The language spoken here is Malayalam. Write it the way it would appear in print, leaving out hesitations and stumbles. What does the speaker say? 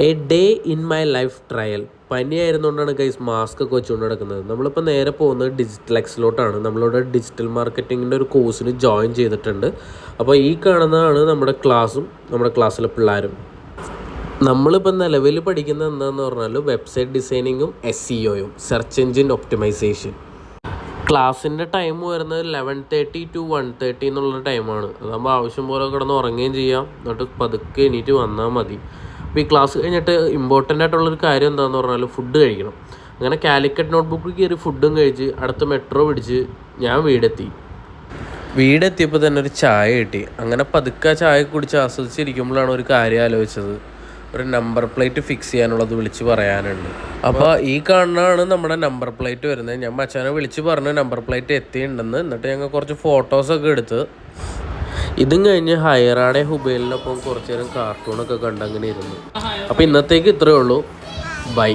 A day in my life trial. പനിയായിരുന്നുകൊണ്ടാണ് ഗൈസ് മാസ്ക് ഒക്കെ വെച്ചുകൊണ്ട് നടക്കുന്നത്. നമ്മളിപ്പോൾ നേരെ പോകുന്നത് ഡിജിറ്റൽ എക്സിലോട്ടാണ്. നമ്മളിവിടെ ഡിജിറ്റൽ മാർക്കറ്റിങ്ങിൻ്റെ ഒരു കോഴ്സിന് ജോയിൻ ചെയ്തിട്ടുണ്ട്. അപ്പോൾ ഈ കാണുന്നതാണ് നമ്മുടെ ക്ലാസ്സും നമ്മുടെ ക്ലാസ്സിലെ പിള്ളേരും. നമ്മളിപ്പോൾ നിലവിൽ പഠിക്കുന്നത് എന്താണെന്ന് പറഞ്ഞാൽ വെബ്സൈറ്റ് ഡിസൈനിങ്ങും SEOയും സെർച്ച് എൻജിൻ ഒപ്റ്റിമൈസേഷൻ. ക്ലാസ്സിൻ്റെ ടൈം വരുന്നത് 11:30 to 1:30 എന്നുള്ള ടൈമാണ്. അതാകുമ്പോൾ ആവശ്യം പോലെ കിടന്ന് ഉറങ്ങുകയും ചെയ്യാം, എന്നിട്ട് പതുക്കെ എണീറ്റ് വന്നാൽ മതി. അപ്പോൾ ഈ ക്ലാസ് കഴിഞ്ഞിട്ട് ഇമ്പോർട്ടൻ്റ് ആയിട്ടുള്ളൊരു കാര്യം എന്താണെന്ന് പറഞ്ഞാൽ ഫുഡ് കഴിക്കണം. അങ്ങനെ കാലിക്കറ്റ് നോട്ട്ബുക്കിൽ കയറി ഫുഡും കഴിച്ച് അടുത്ത മെട്രോ പിടിച്ച് ഞാൻ വീടെത്തിയപ്പോൾ തന്നെ ഒരു ചായ കിട്ടി. അങ്ങനെ പതുക്കെ ചായ കുടിച്ച് ആസ്വദിച്ചിരിക്കുമ്പോഴാണ് ഒരു കാര്യം ആലോചിച്ചത്. ഒരു നമ്പർ പ്ലേറ്റ് ഫിക്സ് ചെയ്യാനുള്ളത് വിളിച്ച് പറയാനുണ്ട്. അപ്പോൾ ഈ കാണുന്നതാണ് നമ്മുടെ നമ്പർ പ്ലേറ്റ് വരുന്നത്. ഞാൻ മച്ചാനെ വിളിച്ച് പറഞ്ഞു നമ്പർ പ്ലേറ്റ് എത്തിയിട്ടുണ്ടെന്ന്. എന്നിട്ട് ഞങ്ങൾ കുറച്ച് ഫോട്ടോസൊക്കെ എടുത്ത് ഇതും കഴിഞ്ഞ് ഹൈറാടെ ഹുബൈലിനൊപ്പം കുറച്ച് നേരം കാർട്ടൂണൊക്കെ കണ്ടങ്ങനെ ഇരുന്നു. അപ്പോൾ ഇന്നത്തേക്ക് ഇത്രയേ ഉള്ളൂ. ബൈ.